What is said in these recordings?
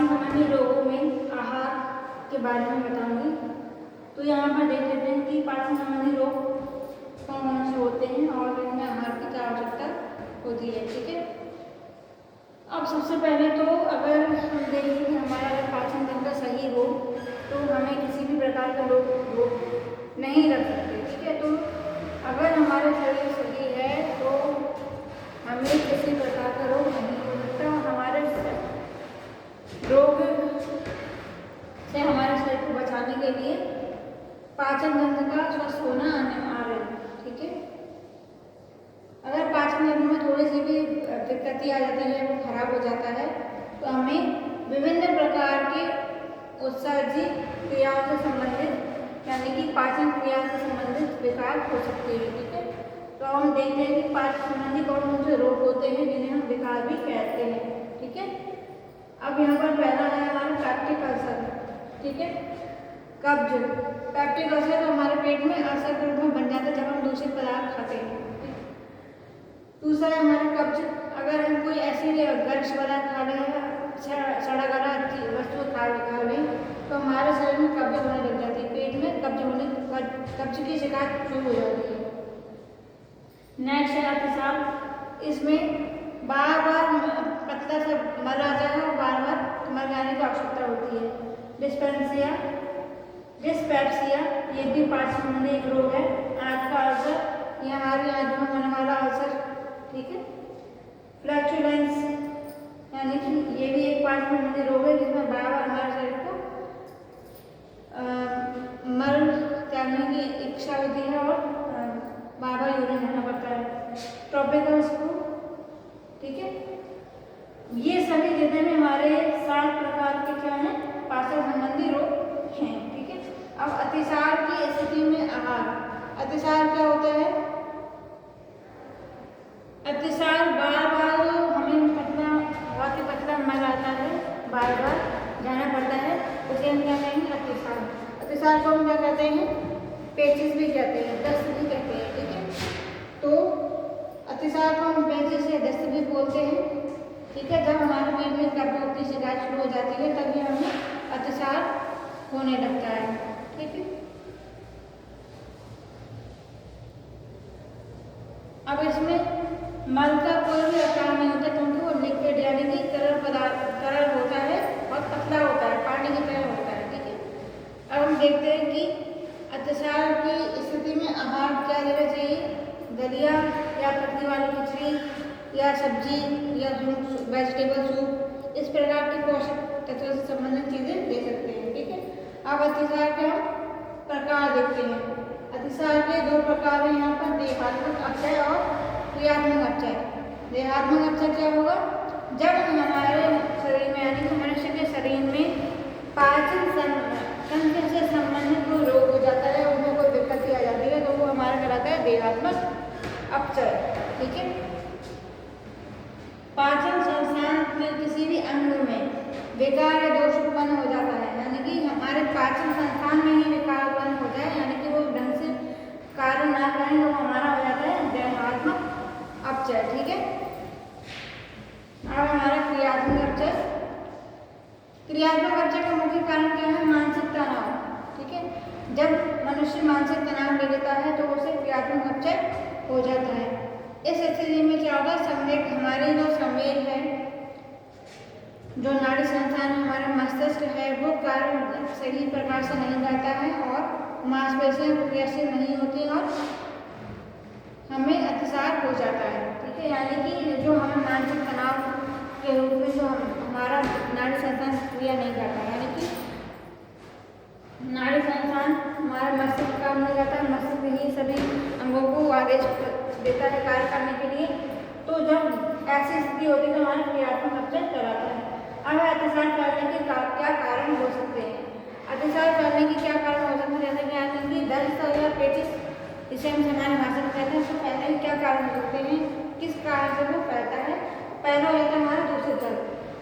पाचन संबंधी रोगों में आहार के बारे में बताऊंगी। तो यहाँ पर देख लेते हैं कि पाचन संबंधी रोग कौन कौन से होते हैं और इनमें आहार की क्या आवश्यकता होती है। ठीक है, अब सबसे पहले तो अगर हम देखें कि हमारा अगर पाचन तंत्र सही हो तो हमें किसी भी प्रकार का रोग नहीं लग सकते। ठीक है, तो अगर हमारा शरीर सही है तो हमें किसी प्रकार का रोग नहीं हो सकता। हमारे रोग से हमारे शरीर को बचाने के लिए पाचन तंत्र का स्वस्थ होना अनिवार्य है। ठीक है, अगर पाचन तंत्र में थोड़ी सी भी दिक्कत आ जाती है, वो खराब हो जाता है, तो हमें विभिन्न प्रकार के उत्सर्जित क्रियाओं से संबंधित यानी कि पाचन क्रिया से संबंधित विकार हो सकते हैं। ठीक है, तो हम देखते हैं कि पाचन संबंधी कौन कौन से रोग होते हैं जिन्हें हम विकार भी कहते हैं। ठीक है, अब यहाँ पर पहला है हमारा पैप्टिक अल्सर। ठीक है, कब्ज। पैप्टिक अल्सर तो हमारे पेट में अल्सर के रूप में बन जाता है जब हम दूषित पदार्थ खाते हैं। दूसरा है हमारा कब्ज। अगर हम कोई ऐसी गर्म पदार्थ खा लें, सड़ा गला वस्तु खा लें तो हमारे शरीर में कब्ज होने लग जाती है, पेट में कब्ज की शिकायत शुरू हो जाती है। नेक्स्ट है अतिसार। इसमें बार बार पतला सा मल आता है और बार बार मल जाने की आवश्यकता होती है। डिस्पेप्सिया ये भी पाचन संबंधी एक रोग है। आंत का अल्सर, ये हमारे आंत में होने वाला अल्सर। ठीक है, फ्लैचुलेंस यानी कि ये भी एक पाचन संबंधी रोग है जिसमें बार बार हमारे शरीर को मल त्यागने की इच्छा होती है और बार बार यूरिन जाना पड़ता है। Tropical flu. ठीक है, ये सभी जितने भी हमारे 7 प्रकार के क्या हैं पाचन संबंधी रोग हैं। ठीक है, अब अतिसार की स्थिति में आहार। अतिसार क्या होता है? अतिसार बार बार हमें बहुत ही पतला मल आता है, बार बार जाना पड़ता है, उसे हम क्या कहेंगे? अतिसार। अतिसार को हम क्या कहते हैं? पेचिस भी कहते हैं, दस्त भी कहते हैं। ठीक है, तो अतिसार को हम पेचिस या दस्त भी बोलते हैं। ठीक है, जब हमारे पेट में कब्ज की शिकायत शुरू हो जाती है तभी हमें अतिसार होने लगता है। ठीक है, अब इसमें मल का कोई भी आकार नहीं होता क्योंकि वो लिक्विड यानी कि तरल होता है और पतला होता है, पानी की तरह होता है। ठीक है, अब हम देखते हैं कि अतिसार की स्थिति में आहार क्या लेना चाहिए। दलिया या पत्ती वाली खिचड़ी या सब्जी या वेजिटेबल सूप, इस प्रकार के पोषक तत्वों से संबंधित चीजें दे सकते हैं। ठीक है, अब अतिसार के हम प्रकार देखते हैं। अतिसार के 2 प्रकार हैं यहाँ पर, देहात्मक अपचय और क्रियात्मक अपचय। देहात्मक अपचय क्या होगा? जब हमारे शरीर में यानी कि मनुष्य के शरीर में पाचन तंत्र से संबंधित कोई रोग हो जाता है, उनमें कोई दिक्कत आ जाती है तो वो हमारा कहलाता है देहात्मक अपचय। ठीक है, पाचन संस्थान के किसी भी अंग में विकार या दोष उत्पन्न हो जाता है, यानी कि हमारे पाचन संस्थान में ही विकार उत्पन्न हो जाए, यानी कि वो ढंग से कार्य ना करें तो हमारा हो जाता है देहात्मक अपचय। ठीक है, अब हमारा क्रियात्मक अपचय। क्रियात्मक अपचय का मुख्य कारण क्या है? मानसिक तनाव। ठीक है, जब मनुष्य मानसिक तनाव ले लेता है तो उसे क्रियात्मक अपचय हो जाता है। इस स्थिति में क्या होगा? संवेग, हमारी जो संवेग है, जो नाड़ी संस्थान हमारा मस्तिष्क है, वो कार्य सही प्रकार से नहीं करता है और मांसपेशियां क्रियाशील नहीं होती और हमें अतिसार हो जाता है। ठीक है, यानी कि जो हमें मानसिक तनाव के रूप में जो हमारा नाड़ी संस्थान क्रिया नहीं करता, यानी कि नाड़ी संस्थान हमारा मस्तिष्क काम नहीं करता है, मस्तिष्क ही सभी अंगों को आदेश देता है कार्य करने के लिए। तो जब ऐसी स्थिति होती है तो हमारा क्रियात्मक अपचय कराता है। अब अतिसार फैलने के क्या कारण हो सकते हैं? अतिसार फैलने के क्या कारण हो सकते हैं? जैसे कि दस्त या पेचिस, इसे हम सामान्य भाषा में कहते हैं, तो फैलने के क्या कारण हो सकते हैं, किस कारण से वो फैलता है? पहला होता है हमारा दूषित जल।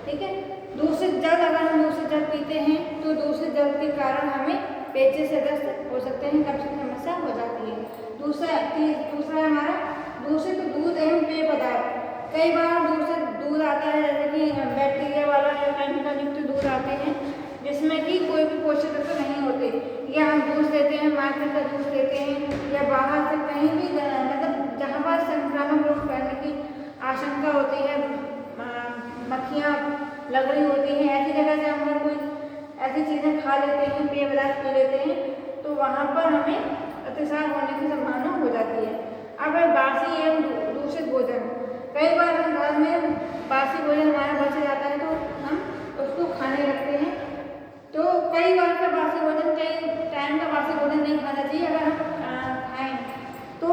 ठीक है, दूषित जल, अगर हम दूषित जल पीते हैं तो दूषित जल के कारण हमें पेचिस से दस्त हो सकते हैं, कब्ज की समस्या हो जाती है। दूसरा हमारा दूषित दूध एवं पेय पदार्थ। कई बार दूषित दूध आता है, जैसे कि बैक्टीरिया वाला या केमिकल युक्त दूध जूस लेते हैं या बाहर से कहीं भी मतलब जहाँ पर संक्रामक रोग फैलने की आशंका होती है, मक्खियाँ लग रही होती हैं, ऐसी जगह से हम लोग कोई ऐसी चीज़ें खा लेते हैं, पेय पदार्थ पी लेते हैं, तो वहाँ पर हमें अतिसार होने की संभावना हो जाती है। अब बासी एवं दूषित भोजन, कई बार हम घर में बासी भोजन हमारा बच जाता है तो हम उसको खाने लगते हैं। तो कई बार का बासी भोजन, कई टाइम का बासी भोजन नहीं खाना चाहिए। अगर हम खाएं तो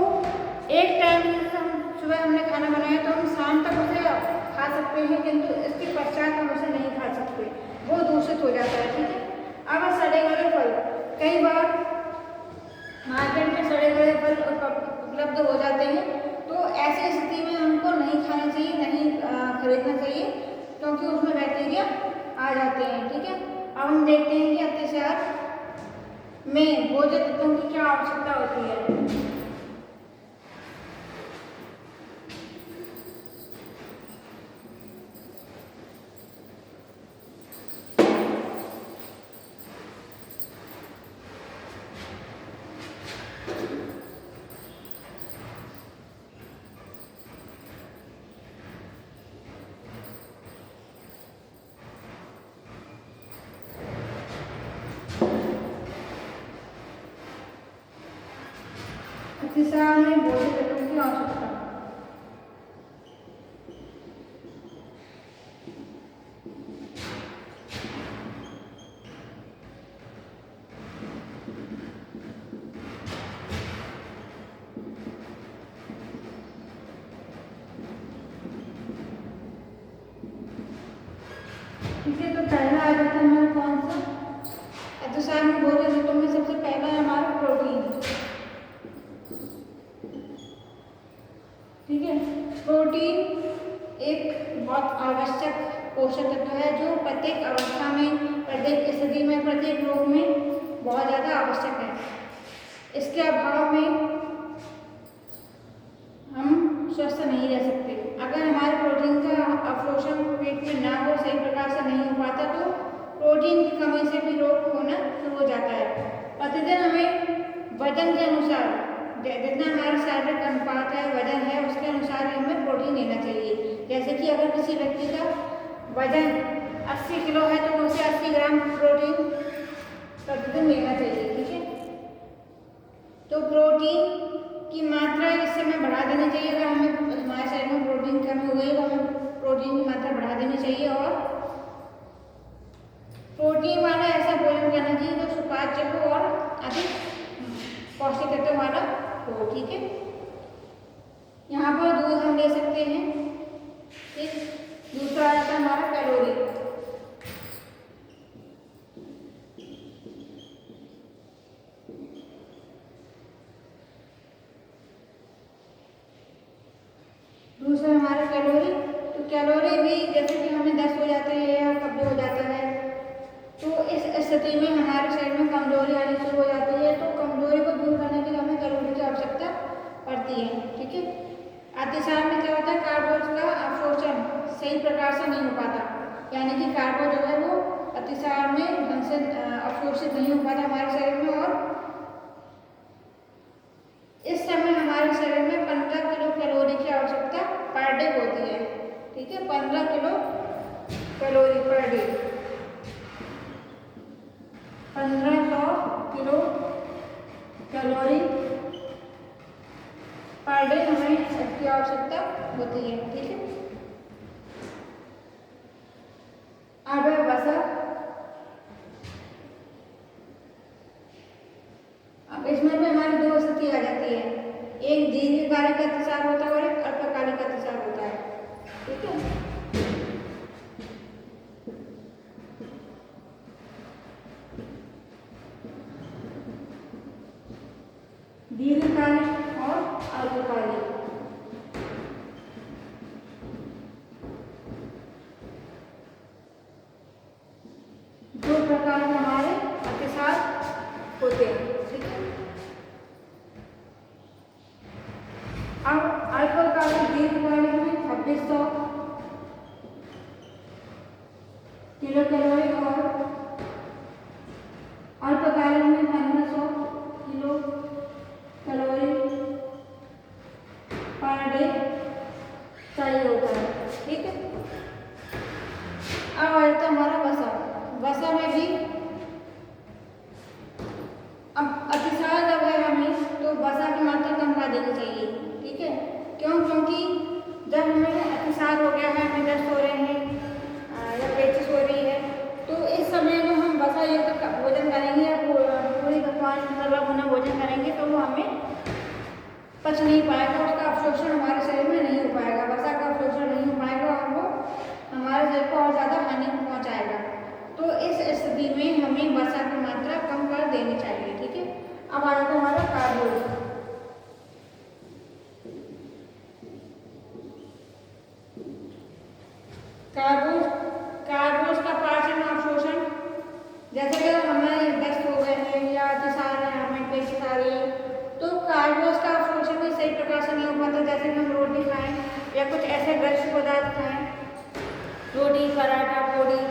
एक टाइम जैसे हम सुबह हमने खाना बनाया तो हम शाम तक उसे खा सकते हैं, किंतु इसके पश्चात हम उसे नहीं खा सकते, वो दूषित हो जाता है। ठीक है। अब सड़े गले फल, कई बार मार्केट में सड़े गले फल उपलब्ध हो जाते हैं, तो ऐसी स्थिति में हमको नहीं खाना चाहिए, नहीं खरीदना चाहिए, क्योंकि उसमें बैक्टीरिया आ जाते हैं। ठीक है। अब हम देखते हैं कि अतिसार में भोज्य तत्वों की क्या आवश्यकता होती है। अतिसार में भोज्य तत्वों की आवश्यकता, ठीक है। तो पहला आ जाता है हमारा कौन सा, अतिसार में भोज्य तत्वों में सबसे पहला है हमारा प्रोटीन। ठीक है। प्रोटीन एक बहुत आवश्यक पोषक तत्व है जो प्रत्येक अवस्था में, प्रत्येक स्थिति में, प्रत्येक रोग में बहुत ज़्यादा आवश्यक है। इसके अभाव में हम स्वस्थ नहीं रह सकते। अगर हमारे प्रोटीन का अवशोषण पेट में ना हो, सही प्रकार से नहीं हो पाता, तो प्रोटीन की कमी से भी रोग होना शुरू हो जाता है। प्रतिदिन हमें वजन के अनुसार, जितना हमारा शारीरिक अनुपात है, वजन है, उसके अनुसार हमें प्रोटीन लेना चाहिए। जैसे कि अगर किसी व्यक्ति का वजन 80 किलो है तो उसे 80 ग्राम प्रोटीन प्रतिदिन लेना चाहिए। ठीक है। तो प्रोटीन की मात्रा इस समय बढ़ा देनी चाहिए। अगर हमें हमारे शरीर में प्रोटीन की कमी हो गई तो हमें प्रोटीन की मात्रा बढ़ा देनी चाहिए और प्रोटीन वाला ऐसा भोजन करना चाहिए जो सुपाच्य हो और अधिक पौष्टिक तत्व वाला हो। ठीक है। यहाँ पर दूध हम ले सकते हैं। ठीक। दूसरा आता है हमारा कैलोरी। दूसरा हमारा कैलोरी। तो कैलोरी भी जैसे कि हमें 10 हो जाते हैं या कब्ज हो जाता है, तो इस स्थिति में हमारे शरीर में कमजोरी आनी शुरू हो जाती है। तो कमजोरी को दूर करने के लिए हमें कैलोरी की आवश्यकता पड़ती है। ठीक है। अतिसार में क्या होता है, कार्बोज का अवशोषण सही प्रकार से नहीं हो पाता, यानी कि कार्बो जो है वो अतिसार में ढंग से अवशोषित नहीं हो पाता हमारे शरीर में, और इस समय हमारे शरीर में 15 किलो कैलोरी की आवश्यकता पर डे होती है। ठीक है। 15 kilo calorie per day, 1500 kilo calorie per day हमें इसकी आवश्यकता होती है। ठीक है। अब है वसा। अब इसमें भी हमारी दो स्थिति आ जाती है, एक दीर्घकालिक अतिसार होता है और एक अल्पकालिक अतिसार होता है। ठीक है। दीर्घकालिक और अल्पकालिक, दो प्रकार के हमारे अतिसार होते हैं। ठीक है। अब अल्पकालिक दीर्घकालिक में 2600 किलो कैलोरी और अल्पकालिक में 1500 किलो क्यों? क्योंकि जब हमें अतिसार हो गया है, हमें दस्त हो रहे हैं या पेचिश हो रही है, तो इस समय में हम वसा युक्त भोजन करेंगे या पूरी पकवान तला भुना भोजन करेंगे तो वो हमें पच नहीं पाएगा, उसका अवशोषण हमारे शरीर में नहीं हो पाएगा, वसा का अवशोषण नहीं हो पाएगा और वो हमारे शरीर को और ज़्यादा हानि पहुँचाएगा। तो इस स्थिति में हमें वसा की मात्रा कम कर देनी चाहिए। ठीक है, अब आ जाता है हमारा कार्बोज। कार्बोज का पाचन अवशोषण, जैसे कि हमें दस्त हो गए हैं या अतिसार है, हमें पेचिश आ रही है, तो कार्बोज का अवशोषण भी सही प्रकार से नहीं हो पाता। जैसे कि हम रोटी खाएं या कुछ ऐसे गश्य पदार्थ खाएं, रोटी, पराठा, पूड़ी,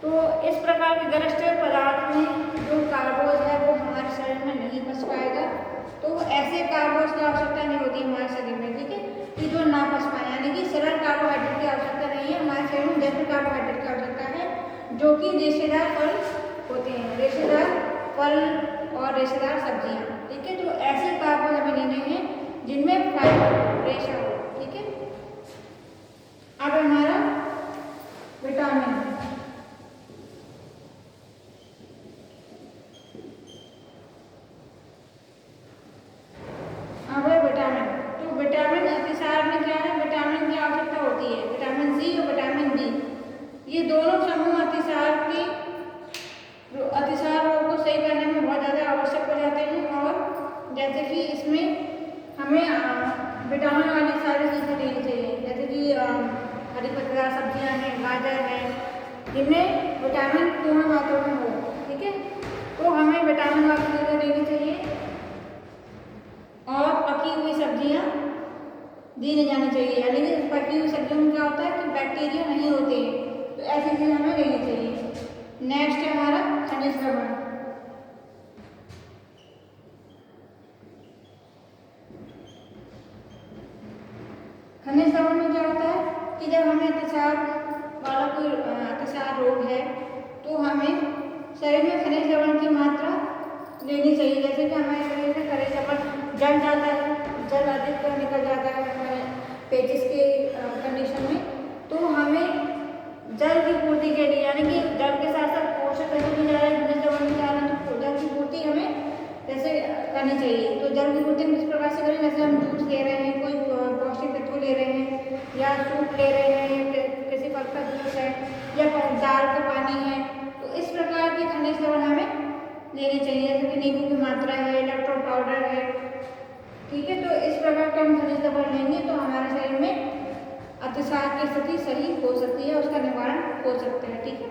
तो इस प्रकार के गरष्ट पदार्थ में जो कार्बोज है वो हमारे शरीर में नहीं पच पाएगा। तो ऐसे कार्बोज की आवश्यकता नहीं होती हमारे शरीर में। ठीक है, कि जो ना पच पाए, यानी कि सरल कार्बोहाइड्रेट की आवश्यकता नहीं है हमारे शरीर में, जटिल कार्बोहाइड्रेट की आवश्यकता है, जो कि रेशेदार फल होते हैं, रेशेदार फल और रेशेदार सब्जियां। ठीक है, तो ऐसे कार्बोज हमें लेने हैं जिनमें फाइबर रेशा हो। ठीक है, अब हमारा विटामिन। अब है विटामिन। तो विटामिन अतिसार में क्या है, विटामिन की आवश्यकता होती है, विटामिन सी और विटामिन डी, ये दोनों समूह अतिसार रोग को सही करने में बहुत ज़्यादा आवश्यक हो जाते हैं। और जैसे कि इसमें हमें विटामिन वाली सारी चीज़ें लेनी चाहिए, जैसे कि हरी पत्तेदार सब्जियां हैं, गाजर है, जिनमें विटामिन पूर्ण मात्रा में हो। ठीक है, तो हमें विटामिन वाली चीज़ें लेनी चाहिए और पकी हुई सब्जियां दी जानी चाहिए। यानी कि पकी हुई सब्जियों में क्या होता है कि बैक्टीरिया नहीं होते, तो ऐसी चीज़ें हमें लेनी चाहिए। नेक्स्ट है हमारा खनिज लवण। खनिज लवण में क्या होता है कि जब हमें अतिसार वाला कोई अतिसार रोग है तो हमें शरीर में खनिज लवण की मात्रा लेनी चाहिए। जैसे कि हमारे शरीर में खनिज लवण जल जाता है, जल अधिक निकल जाता है हमारे पेचिश के कंडीशन में, तो हमें जल की पूर्ति के लिए, यानी कि जल के साथ साथ पोषक तत्व भी जा रहे हैं, खनिज लवण भी जा रहे हैं, तो जल की पूर्ति हमें जैसे करनी चाहिए। तो जल की पूर्ति किस प्रकार से करें, जैसे हम जूस ले रहे हैं, कोई पौष्टिक तत्व ले रहे हैं, या सूप ले रहे हैं, या किसी फल का जूस है, या दाल का पानी है, तो इस प्रकार के खनिज लवण हमें लेने चाहिए। जैसे कि नींबू की मात्रा है, इलेक्ट्रोल पाउडर है। ठीक है, तो इस प्रकार के हम खनिज लवण लेंगे तो हमारे शरीर में अतिसार की स्थिति सही हो सकती है, उसका निवारण हो सकता है। ठीक है।